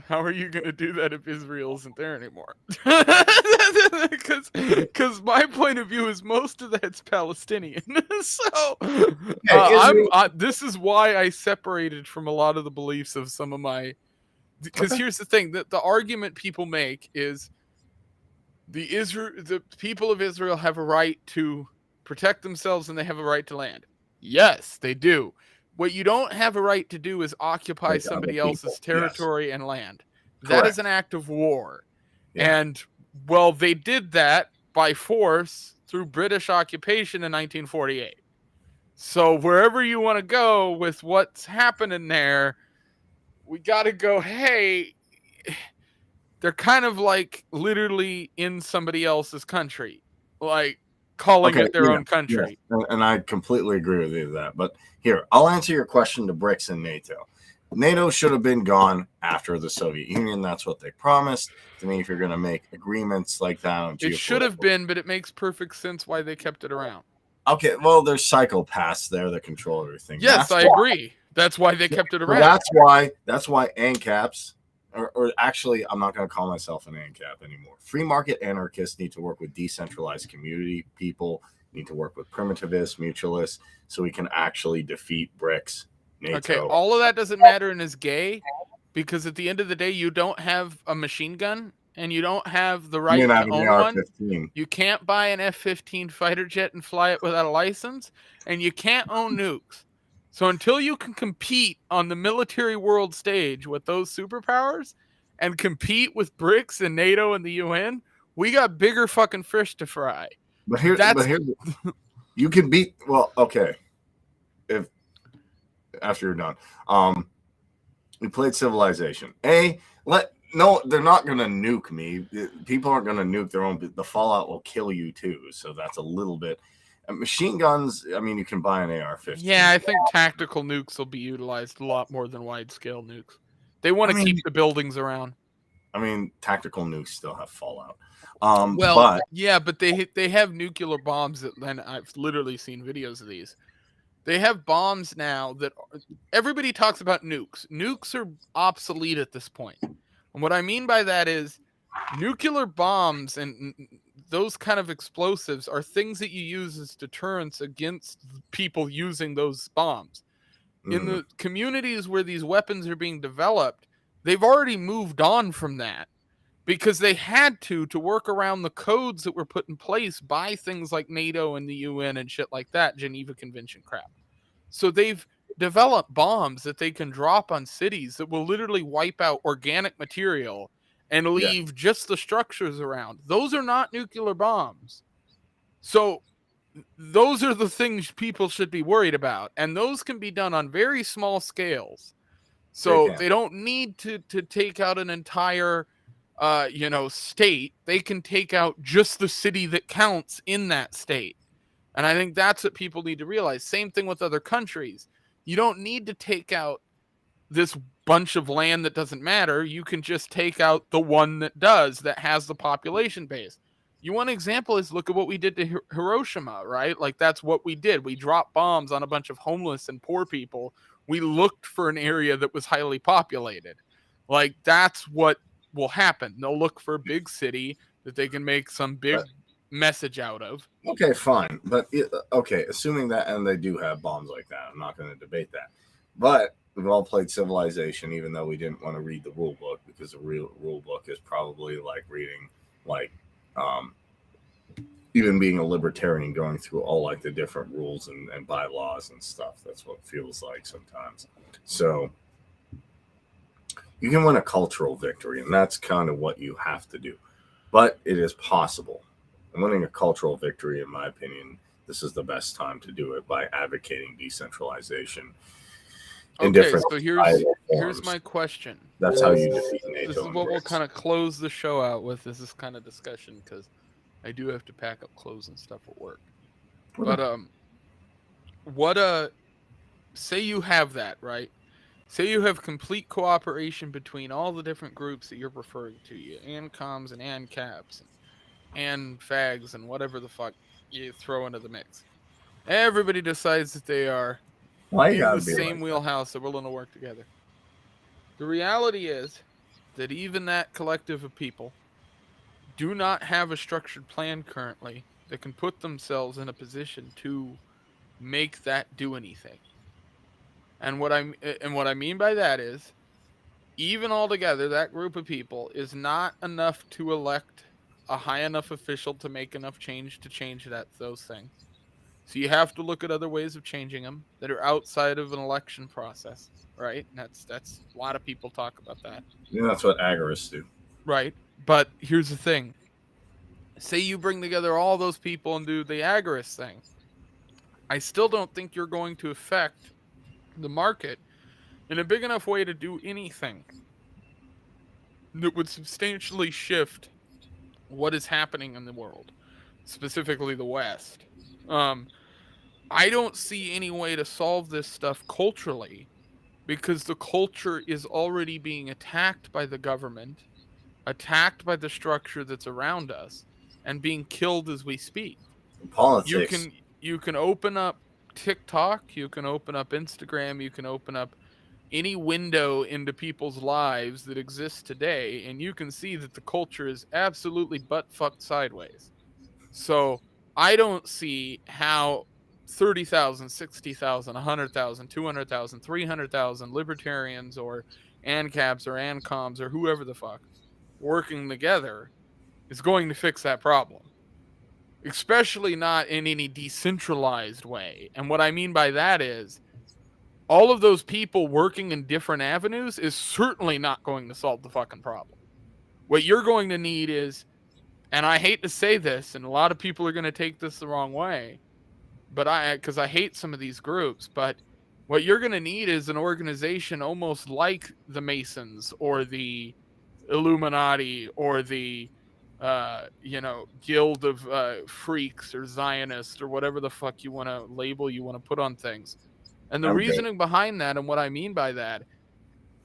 how are you gonna do that if Israel isn't there anymore? Because my point of view is most of that's Palestinian. So Okay, Israel. this is why I separated from a lot of the beliefs of some of my. Because Okay. here's the thing: that the argument people make is the people of Israel have a right to protect themselves and they have a right to land. Yes, they do. What you don't have a right to do is occupy Like other somebody people. else's Yes. territory and land. That is Correct. an act of war. Yeah. And well, they did that by force through British occupation in 1948. So wherever you want to go with what's happening there, we got to go, hey, they're kind of like literally in somebody else's country, like calling Okay. it their Yeah. own Yeah. country. And I completely agree with you with that. But here, I'll answer your question to BRICS and NATO. NATO should have been gone after the Soviet Union. That's what they promised. To me, if you're going to make agreements like that on It should have geopolitical. been, but it makes perfect sense why they kept it around. Okay, well, there's psychopaths there that control everything. Yes, I agree. That's why they kept it So around. that's why ANCAPs, or actually, I'm not going to call myself an ANCAP anymore. Free market anarchists need to work with decentralized community people, need to work with primitivists, mutualists, so we can actually defeat BRICS, NATO. Okay, all of that doesn't matter and is gay because at the end of the day, you don't have a machine gun and you don't have the right You're not to an own one. AR-15. You can't buy an F-15 fighter jet and fly it without a license, and you can't own nukes. So until you can compete on the military world stage with those superpowers and compete with BRICS and NATO and the UN, we got bigger fucking fish to fry. But here, you can beat. Well, okay. If after you're done, we played Civilization. No, they're not gonna nuke me. People aren't gonna nuke their own. The Fallout will kill you too. So that's a little bit. Machine guns. I mean, you can buy an AR-15. Yeah, I think tactical nukes will be utilized a lot more than wide-scale nukes. They want to keep the buildings around. I mean, tactical nukes still have Fallout. But they have nuclear bombs and I've literally seen videos of these. They have bombs now that everybody talks about nukes. Nukes are obsolete at this point. And what I mean by that is nuclear bombs and those kind of explosives are things that you use as deterrence against people using those bombs. In the communities where these weapons are being developed, they've already moved on from that because they had to work around the codes that were put in place by things like NATO and the UN and shit like that, Geneva Convention crap. So they've developed bombs that they can drop on cities that will literally wipe out organic material and leave just the structures around. Those are not nuclear bombs. So those are the things people should be worried about, and those can be done on very small scales. So they don't need to take out an entire state. They can take out just the city that counts in that state. And I think that's what people need to realize. Same thing with other countries. You don't need to take out this bunch of land that doesn't matter. You can just take out the one that does, that has the population base. You want an example is look at what we did to Hiroshima, right? Like that's what we did. We dropped bombs on a bunch of homeless and poor people. We looked for an area that was highly populated. Like that's what will happen. They'll look for a big city that they can make some big message out of. Okay, fine. But okay, assuming that, and they do have bombs like that, I'm not going to debate that. But we've all played Civilization, even though we didn't want to read the rule book, because the real rule book is probably like reading, like, even being a libertarian, going through all like the different rules and bylaws and stuff. That's what it feels like sometimes. So you can win a cultural victory, and that's kind of what you have to do. But it is possible. And winning a cultural victory, in my opinion, this is the best time to do it by advocating decentralization. Okay, so here's my question. That's how you defeat NATO. This is what we'll kind of close the show out with. This kind of discussion, because I do have to pack up clothes and stuff at work. But say you have that, right? Say you have complete cooperation between all the different groups that you're referring to, you ANCOMs and ANCAPs and fags and whatever the fuck you throw into the mix. Everybody decides that they are in the same wheelhouse, they're willing to work together. The reality is that even that collective of people do not have a structured plan currently that can put themselves in a position to make that do anything. And what I mean by that is, even altogether, that group of people is not enough to elect a high enough official to make enough change to change those things. So you have to look at other ways of changing them that are outside of an election process, right? And that's a lot of people talk about that. Yeah, that's what agorists do. Right. But here's the thing. Say you bring together all those people and do the agorist thing. I still don't think you're going to affect the market in a big enough way to do anything that would substantially shift what is happening in the world, specifically the West. I don't see any way to solve this stuff culturally, because the culture is already being attacked by the government, attacked by the structure that's around us, and being killed as we speak. Politics. You can open up TikTok, you can open up Instagram, you can open up any window into people's lives that exists today, and you can see that the culture is absolutely butt-fucked sideways. So I don't see how 30,000, 60,000, 100,000, 200,000, 300,000 libertarians or ANCAPs or ANCOMs or whoever the fuck working together is going to fix that problem. Especially not in any decentralized way. And what I mean by that is, all of those people working in different avenues is certainly not going to solve the fucking problem. What you're going to need is, and I hate to say this, and a lot of people are going to take this the wrong way, but because I hate some of these groups, but what you're going to need is an organization almost like the Masons or the Illuminati or the guild of freaks or Zionists or whatever the fuck you want to label you want to put on things. And the reasoning behind that, and what I mean by that,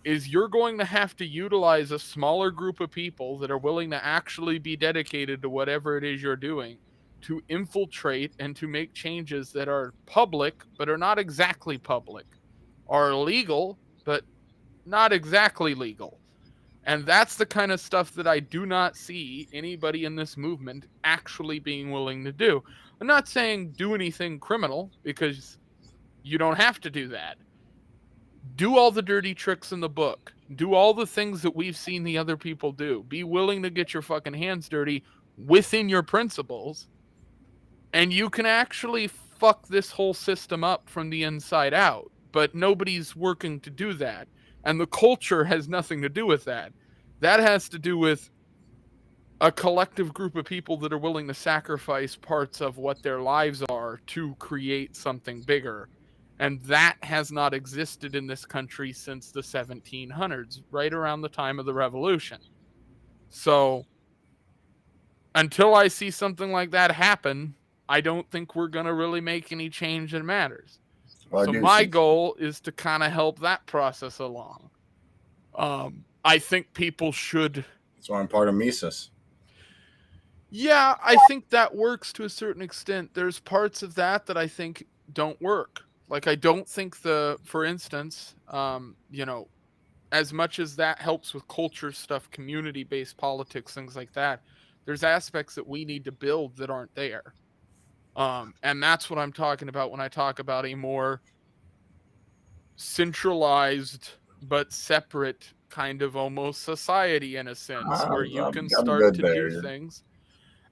is you're going to have to utilize a smaller group of people that are willing to actually be dedicated to whatever it is you're doing, to infiltrate and to make changes that are public but are not exactly public, are legal but not exactly legal. And that's the kind of stuff that I do not see anybody in this movement actually being willing to do. I'm not saying do anything criminal, because you don't have to do that. Do all the dirty tricks in the book. Do all the things that we've seen the other people do. Be willing to get your fucking hands dirty within your principles. And you can actually fuck this whole system up from the inside out. But nobody's working to do that. And the culture has nothing to do with that. That has to do with a collective group of people that are willing to sacrifice parts of what their lives are to create something bigger. And that has not existed in this country since the 1700s, right around the time of the revolution. So until I see something like that happen, I don't think we're going to really make any change that matters. Well, I So do my see. goal is to kind of help that process along. I think people should. That's why I'm part of Mises. Yeah, I think that works to a certain extent. There's parts of that I think don't work. Like I don't think for instance, as much as that helps with culture stuff, community-based politics, things like that, there's aspects that we need to build that aren't there. And that's what I'm talking about when I talk about a more centralized but separate kind of almost society in a sense where you can I'm start good to do there. things.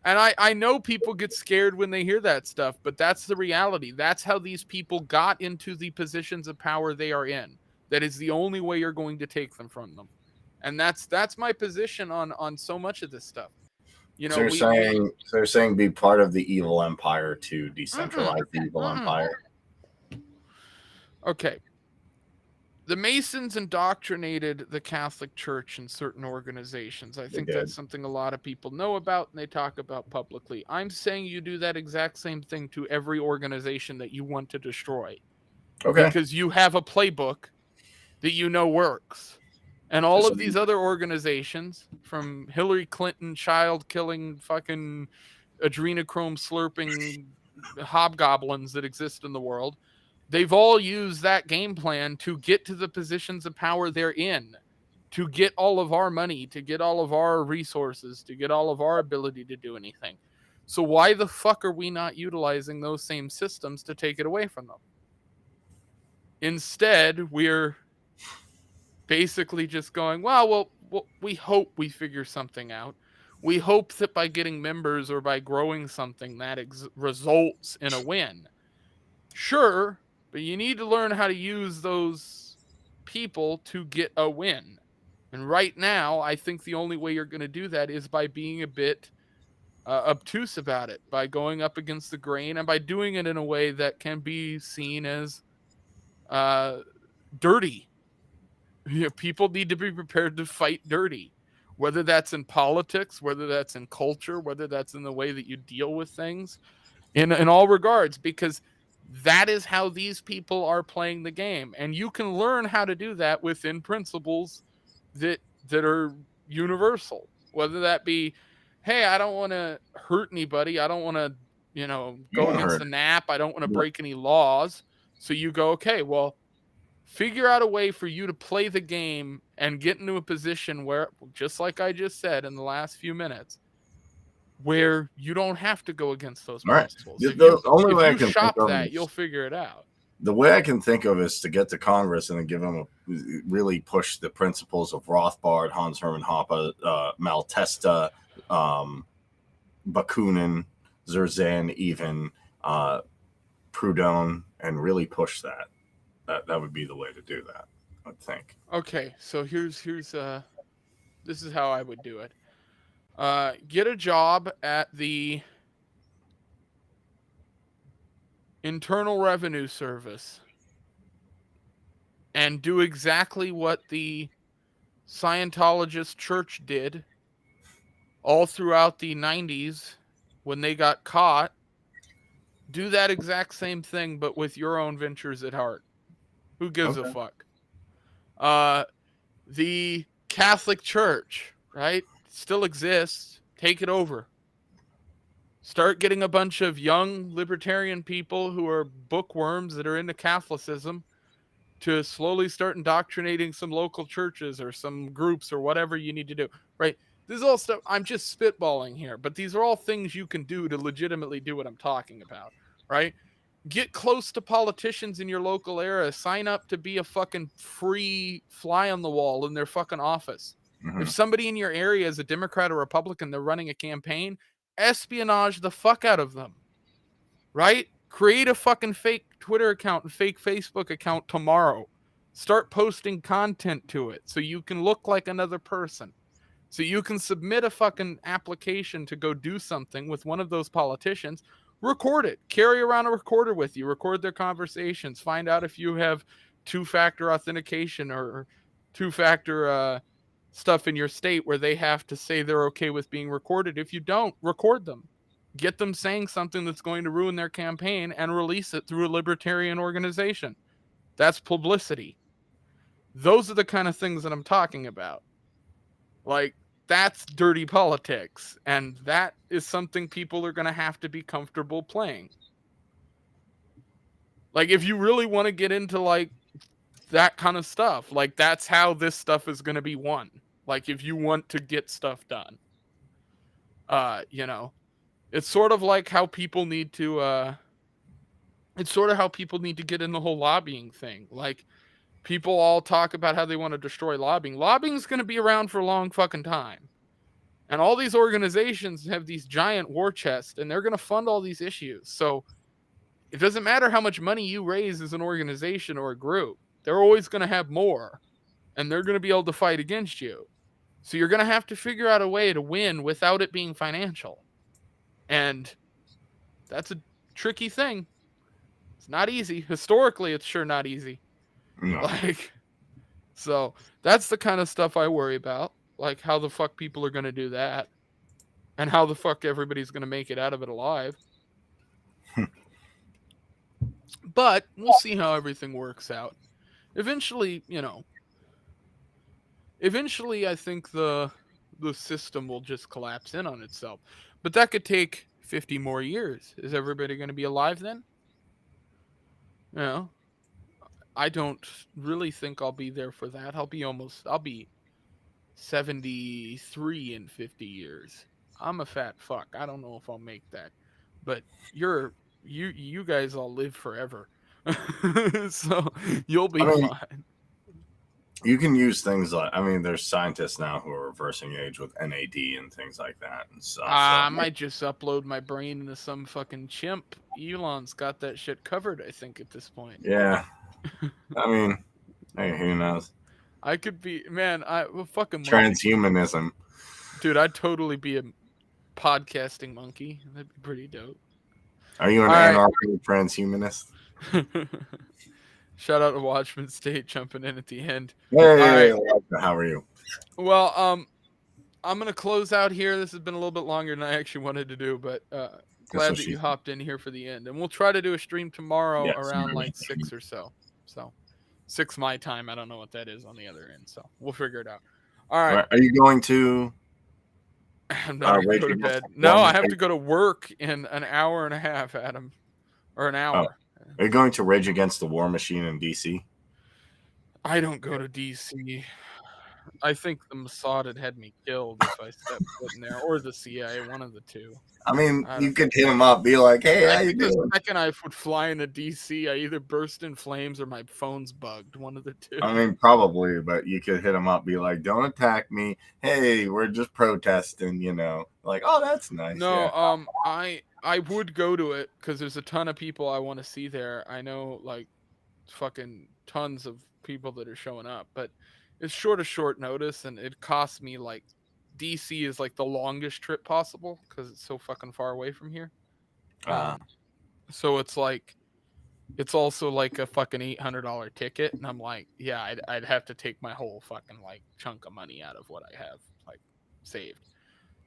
And I know people get scared when they hear that stuff, but that's the reality. That's how these people got into the positions of power they are in. That is the only way you're going to take them from them. And that's my position on so much of this stuff. You So know, you're saying, be part of the evil empire to mm-mm, decentralize the evil mm-mm. empire. Okay. The Masons indoctrinated the Catholic Church in certain organizations. I think did. that's something a lot of people know about and they talk about publicly. I'm saying you do that exact same thing to every organization that you want to destroy. Okay. Because you have a playbook that you know works. And all of these other organizations, from Hillary Clinton child killing fucking adrenochrome slurping hobgoblins that exist in the world, they've all used that game plan to get to the positions of power they're in, to get all of our money, to get all of our resources, to get all of our ability to do anything. So why the fuck are we not utilizing those same systems to take it away from them? Instead, we're basically just going, well, we hope we figure something out. We hope that by getting members or by growing something that results in a win. Sure, but you need to learn how to use those people to get a win. And right now, I think the only way you're going to do that is by being a bit obtuse about it, by going up against the grain, and by doing it in a way that can be seen as dirty. You know, people need to be prepared to fight dirty, whether that's in politics, whether that's in culture, whether that's in the way that you deal with things, in all regards, because that is how these people are playing the game, and you can learn how to do that within principles that are universal. Whether that be, hey, I don't want to hurt anybody, I don't want to, go against the NAP, I don't want to break any laws. So you go, okay, well, figure out a way for you to play the game and get into a position where, just like I just said in the last few minutes, where you don't have to go against those principles. Right. If you shop that, you'll figure it out. The way I can think of is to get to Congress and then give them really push the principles of Rothbard, Hans Hermann Hoppe, Malatesta, Bakunin, Zerzan, even Proudhon, and really push that. That would be the way to do that, I think. Okay, so here's this is how I would do it. Get a job at the Internal Revenue Service and do exactly what the Scientologist church did all throughout the 90s when they got caught. Do that exact same thing, but with your own ventures at heart. Who gives a fuck? The Catholic Church, right? Still exists. Take it over. Start getting a bunch of young libertarian people who are bookworms that are into Catholicism to slowly start indoctrinating some local churches or some groups or whatever you need to do, right? This is all stuff I'm just spitballing here, but these are all things you can do to legitimately do what I'm talking about, right? Get close to politicians in your local area. Sign up to be a fucking free fly on the wall in their fucking office. If somebody in your area is a Democrat or Republican, they're running a campaign, espionage the fuck out of them, right? Create a fucking fake Twitter account and fake Facebook account tomorrow. Start posting content to it so you can look like another person. So you can submit a fucking application to go do something with one of those politicians, record it, carry around a recorder with you, record their conversations, find out if you have two-factor authentication or two-factor stuff in your state where they have to say they're okay with being recorded. If you don't, record them. Get them saying something that's going to ruin their campaign and release it through a libertarian organization. That's publicity. Those are the kind of things that I'm talking about. Like, that's dirty politics, and that is something people are going to have to be comfortable playing. Like, if you really want to get into, like, that kind of stuff, like, that's how this stuff is going to be won. Like, if you want to get stuff done. You know, it's sort of like how people need to, it's sort of how people need to get in the whole lobbying thing. Like, people all talk about how they want to destroy lobbying. Lobbying's going to be around for a long fucking time. And all these organizations have these giant war chests, and they're going to fund all these issues. So it doesn't matter how much money you raise as an organization or a group. They're always going to have more, and they're going to be able to fight against you. So you're going to have to figure out a way to win without it being financial. And that's a tricky thing. It's not easy. Historically, it's sure not easy. No. Like, so that's the kind of stuff I worry about. Like, how the fuck people are going to do that. And how the fuck everybody's going to make it out of it alive. But we'll see how everything works out. Eventually, you know, I think the system will just collapse in on itself. But that could take 50 more years. Is everybody going to be alive then? You know, I don't really think I'll be there for that. I'll be 73 in 50 years. I'm a fat fuck. I don't know if I'll make that. But you guys all live forever. So you'll be fine. You can use things like, I mean, there's scientists now who are reversing age with NAD and things like that and stuff. I might just upload my brain into some fucking chimp. Elon's got that shit covered, I think, at this point. Yeah. I mean, hey, who knows? I could be, man, fucking transhumanism. Dude, I'd totally be a podcasting monkey. That'd be pretty dope. Are you an anarcho transhumanist? Shout out to Watchman State jumping in at the end. Hey, how are you? Well, I'm gonna close out here. This has been a little bit longer than I actually wanted to do, but glad that you hopped in here for the end. And we'll try to do a stream tomorrow around like 6 or so. So 6 my time. I don't know what that is on the other end, so we'll figure it out. All right. Are you going to? I'm not going to go to bed. No, I have to go to work in an hour and a half, Adam, or an hour. Oh. Are you going to Rage Against the War Machine in DC? I don't go to DC. I think the Mossad had had me killed if I stepped foot in there, or the CIA, one of the two. I mean, you could hit him up, be like, "Hey, how you doing?" The second I would fly into DC, I either burst in flames or my phone's bugged. One of the two. I mean, probably, but you could hit him up, be like, "Don't attack me. Hey, we're just protesting." You know, like, "Oh, that's nice." No, I would go to it because there's a ton of people I want to see there. I know, like, fucking tons of people that are showing up, but it's short notice, and it costs me, like, DC is like the longest trip possible because it's so fucking far away from here. So it's like, it's also like a fucking $800 ticket, and I'm like, yeah, I'd have to take my whole fucking like chunk of money out of what I have like saved.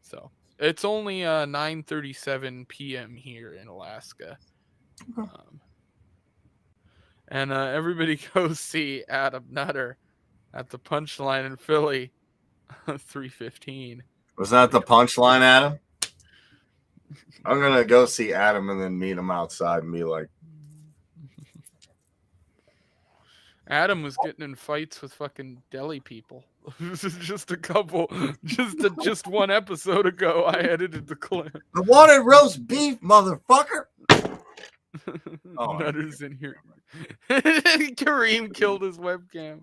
So it's only 9:37 p.m. here in Alaska. And everybody go see Adam Nutter at the Punchline in Philly, 3:15. Was that the Punchline, Adam? I'm gonna go see Adam and then meet him outside and be like, Adam was getting in fights with fucking deli people. This is just a couple, just one episode ago. I edited the clip. I wanted roast beef, motherfucker. Nutter's in here. Kareem killed his webcam.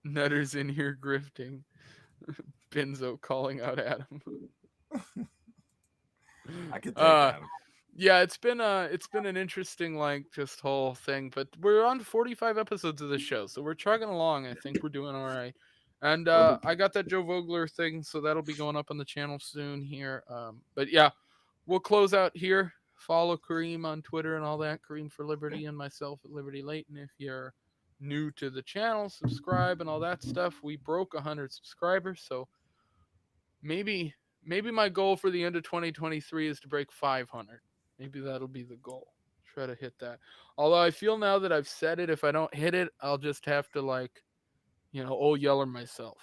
Nutter's in here grifting. Benzo calling out Adam. I could take Adam. Yeah, it's been an interesting like just whole thing, but we're on 45 episodes of the show, so we're chugging along. I think we're doing all right. And I got that Joe Vogler thing, so that'll be going up on the channel soon here. But yeah, we'll close out here. Follow Kareem on Twitter and all that, Kareem for Liberty, and myself at Liberty Layton. If you're new to the channel, subscribe and all that stuff. We broke 100 subscribers, so maybe my goal for the end of 2023 is to break 500. Maybe that'll be the goal. Try to hit that. Although I feel now that I've said it, if I don't hit it, I'll just have to, like, Yeller myself.